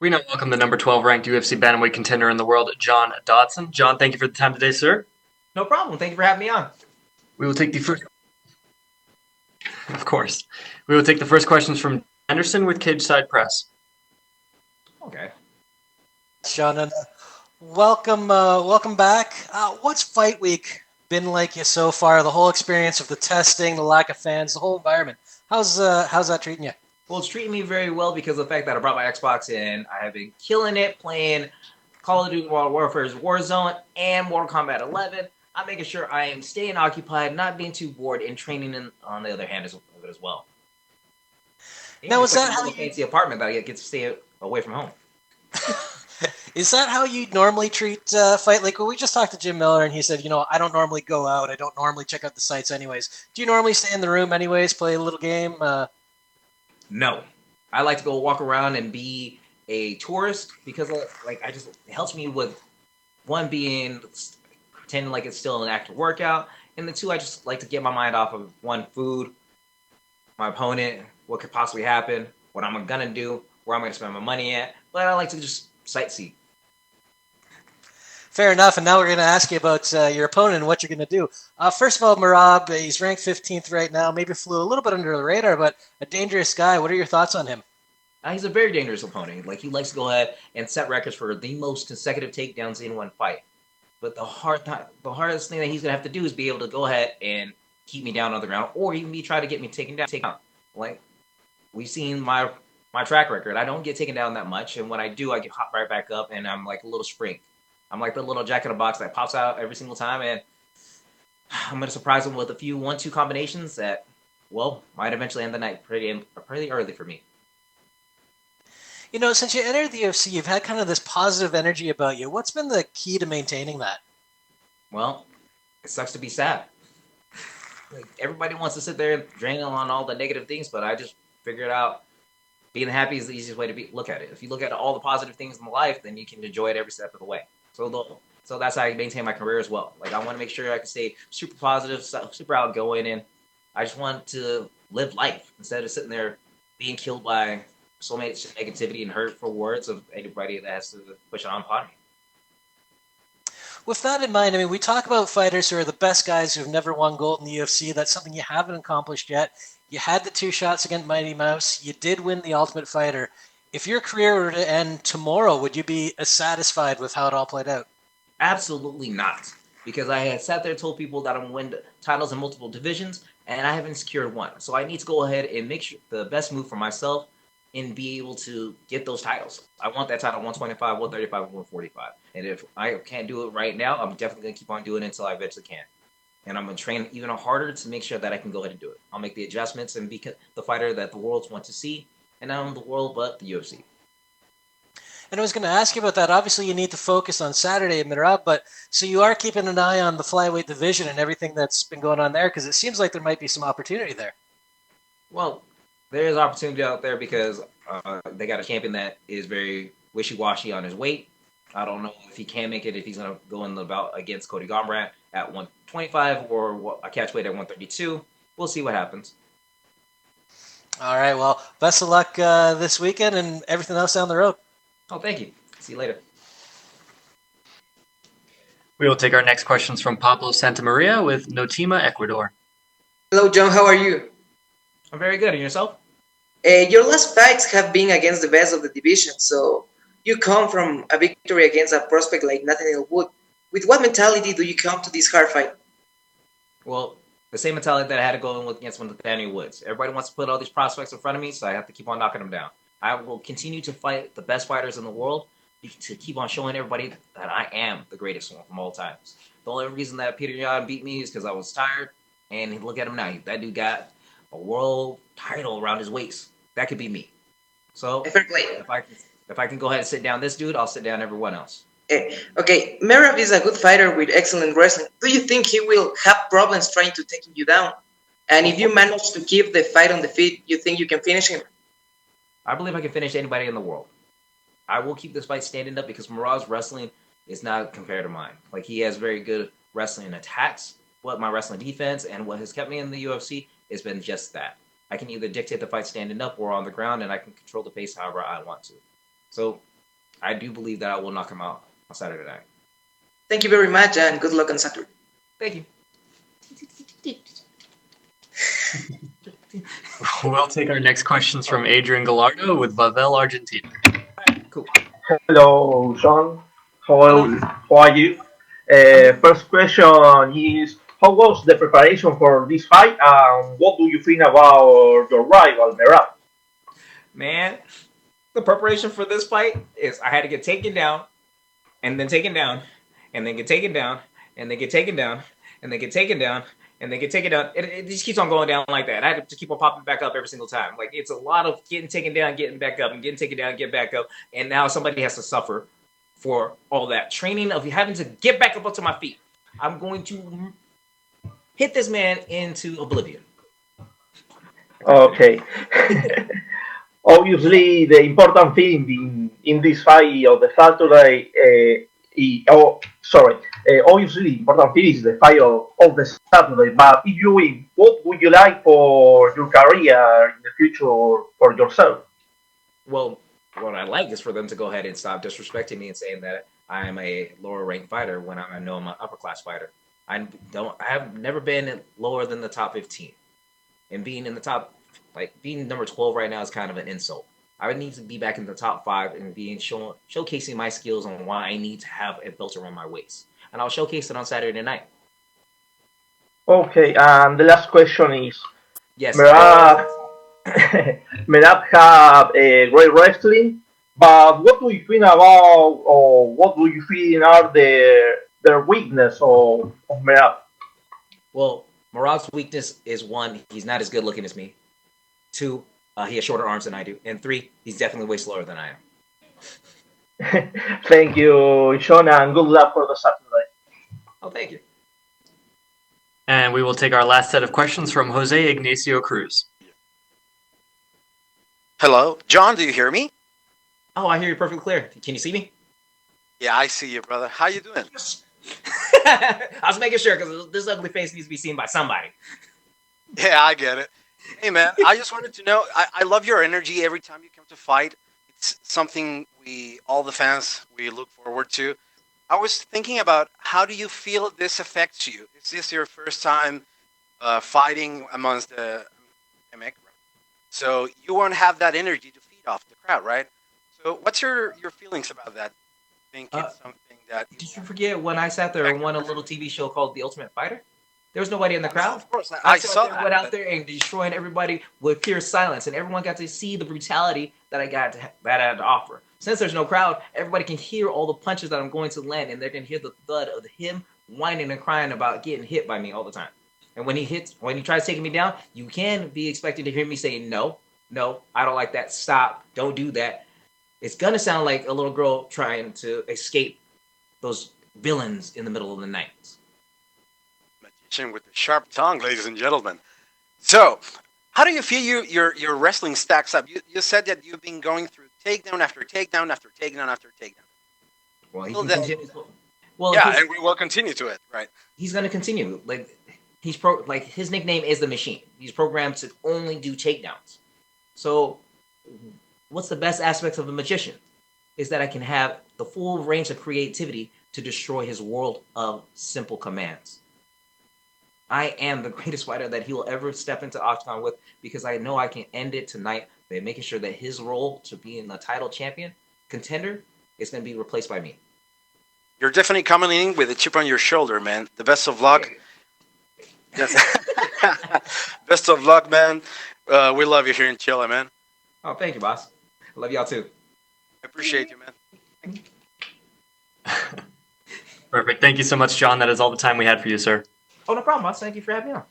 We now welcome the number 12 ranked UFC bantamweight contender in the world, John Dodson. John, thank you for the time today, sir. No problem. Thank you for having me on. We will take the first. Of course. We will take the first questions from Anderson with Cage Side Press. Okay. John, and welcome back. What's Fight Week been like you so far? The whole experience of the testing, the lack of fans, the whole environment. How's that treating you? Well, it's treating me very well because of the fact that I brought my Xbox in. I have been killing it playing Call of Duty Modern Warfare's Warzone and Mortal Kombat 11. I'm making sure I am staying occupied, not being too bored, and training on the other hand as well. Now, is that how you fancy apartment that I get to stay away from home? Is that how you normally treat fight? Like, well, we just talked to Jim Miller, and he said, I don't normally go out. I don't normally check out the sites anyways. Do you normally stay in the room anyways, play a little game? No. I like to go walk around and be a tourist because it helps me with, one, being pretending like it's still an active workout, and the two, I just like to get my mind off of, one, food, my opponent, what could possibly happen, what I'm going to do, where I'm going to spend my money at, but I like to just sightsee. Fair enough, and now we're going to ask you about your opponent and what you're going to do. First of all, Merab, he's ranked 15th right now, maybe flew a little bit under the radar, but a dangerous guy. What are your thoughts on him? He's a very dangerous opponent. He likes to go ahead and set records for the most consecutive takedowns in one fight. But the hardest thing that he's going to have to do is be able to go ahead and keep me down on the ground, or even try to get me taken down. Like, we've seen my track record. I don't get taken down that much, and when I do, I get hot right back up, and I'm like a little spring. I'm like the little jack in a box that pops out every single time, and I'm going to surprise him with a few 1-2 combinations that, well, might eventually end the night pretty early for me. Since you entered the UFC, you've had kind of this positive energy about you. What's been the key to maintaining that? Well, it sucks to be sad. Everybody wants to sit there and drain on all the negative things, but I just figured out being happy is the easiest way to look at it. If you look at all the positive things in life, then you can enjoy it every step of the way. So that's how I maintain my career as well. I want to make sure I can stay super positive, super outgoing, and I just want to live life instead of sitting there being killed by so much negativity and hurtful words of anybody that has to push it on upon me. With that in mind, we talk about fighters who are the best guys who have never won gold in the UFC. That's something you haven't accomplished yet. You had the 2 shots against Mighty Mouse. You did win the Ultimate Fighter. If your career were to end tomorrow, would you be as satisfied with how it all played out? Absolutely not. Because I had sat there and told people that I'm going to win titles in multiple divisions, and I haven't secured one. So I need to go ahead and make sure the best move for myself and be able to get those titles. I want that title 125, 135, 145. And if I can't do it right now, I'm definitely going to keep on doing it until I eventually can. And I'm going to train even harder to make sure that I can go ahead and do it. I'll make the adjustments and be the fighter that the world wants to see. And not only the world, but the UFC. And I was going to ask you about that. Obviously, you need to focus on Saturday at Merab, but so you are keeping an eye on the flyweight division and everything that's been going on there, because it seems like there might be some opportunity there. Well, there is opportunity out there because they got a champion that is very wishy-washy on his weight. I don't know if he can make it, if he's going to go in the bout against Cody Garbrandt at 125 or a catch weight at 132. We'll see what happens. All right, well, best of luck this weekend and everything else down the road. Oh, thank you. See you later. We will take our next questions from Pablo Santamaria with Notima, Ecuador. Hello, John. How are you? I'm very good. And yourself? Your last fights have been against the best of the division, so you come from a victory against a prospect like Nathaniel Wood. With what mentality do you come to this hard fight? Well, the same mentality that I had to go in with against Nathaniel Woods. Everybody wants to put all these prospects in front of me, so I have to keep on knocking them down. I will continue to fight the best fighters in the world to keep on showing everybody that I am the greatest one from all times. The only reason that Peter Yan beat me is because I was tired, and look at him now. That dude got a world title around his waist. That could be me. So if I can go ahead and sit down this dude, I'll sit down everyone else. Okay, Merab is a good fighter with excellent wrestling. Do you think he will have problems trying to take you down? And if you manage to keep the fight on the feet, you think you can finish him? I believe I can finish anybody in the world. I will keep this fight standing up because Merab's wrestling is not compared to mine. He has very good wrestling attacks. What my wrestling defense and what has kept me in the UFC has been just that. I can either dictate the fight standing up or on the ground, and I can control the pace however I want to. So I do believe that I will knock him out on Saturday night. Thank you very much, and good luck on Saturday. Thank you. We'll take our next questions from Adrian Gallardo with Bavel, Argentina. Cool. Hello, John. Hello. How are you? First question is, how was the preparation for this fight, and what do you think about your rival, Merab? Man, the preparation for this fight is I had to get taken down, and then taken down, and then get taken down, and then get taken down, and then get taken down, and then get taken down. It just keeps on going down like that. I had to keep on popping back up every single time. Like, it's a lot of getting taken down, getting back up, and getting taken down, getting back up. And now somebody has to suffer for all that training of having to get back up onto my feet. I'm going to hit this man into oblivion. Okay. Obviously, the important thing in this fight of the Saturday, obviously the important thing is the fight of the Saturday. But if you win, what would you like for your career in the future for yourself? Well, what I like is for them to go ahead and stop disrespecting me and saying that I am a lower ranked fighter when I know I'm an upper class fighter. I have never been lower than the top 15, and being in the top, like being number 12 right now is kind of an insult. I would need to be back in the top 5 and showcasing my skills on why I need to have a belt around my waist, and I'll showcase it on Saturday night. Okay, and the last question is, Yes. Merab, Merab have a great wrestling, but what do you think about, or what do you think are their weakness of Merab? Well, Marab's weakness is 1, he's not as good looking as me. 2, he has shorter arms than I do. And 3, he's definitely way slower than I am. Thank you, Sean, and good luck for the Saturday. Oh, thank you. And we will take our last set of questions from Jose Ignacio Cruz. Hello, John, do you hear me? Oh, I hear you perfectly clear. Can you see me? Yeah, I see you, brother. How you doing? I was making sure because this ugly face needs to be seen by somebody. Yeah, I get it. Hey, man, I just wanted to know, I love your energy every time you come to fight. It's something all the fans, we look forward to. I was thinking about, how do you feel this affects you? Is this your first time fighting amongst the MX? So you won't have that energy to feed off the crowd, right? So what's your feelings about that? Think it's something that... Did you forget when I sat there and won a little TV show called The Ultimate Fighter? There was nobody in the crowd. Of course, I saw there, that. went out there and destroying everybody with pure silence, and everyone got to see the brutality that I had to offer. Since there's no crowd, everybody can hear all the punches that I'm going to land, and they're gonna hear the thud of him whining and crying about getting hit by me all the time. And when he tries taking me down, you can be expected to hear me say, no, I don't like that. Stop, don't do that. It's gonna sound like a little girl trying to escape those villains in the middle of the night. Magician with the sharp tongue, ladies and gentlemen. So, how do you feel your wrestling stacks up? You said that you've been going through takedown after takedown after takedown after takedown. Well, and we will continue to it, right? He's gonna continue. Like his nickname is the Machine. He's programmed to only do takedowns. So, what's the best aspects of a magician? Is that I can have the full range of creativity to destroy his world of simple commands. I am the greatest fighter that he will ever step into Octagon with, because I know I can end it tonight by making sure that his role to being the title champion contender is going to be replaced by me. You're definitely coming in with a chip on your shoulder, man. The best of luck. Yes. Best of luck, man. We love you here in Chile, man. Oh, thank you, boss. I love y'all too. I appreciate you, man. Perfect. Thank you so much, John. That is all the time we had for you, sir. Oh, no problem, boss. Thank you for having me on.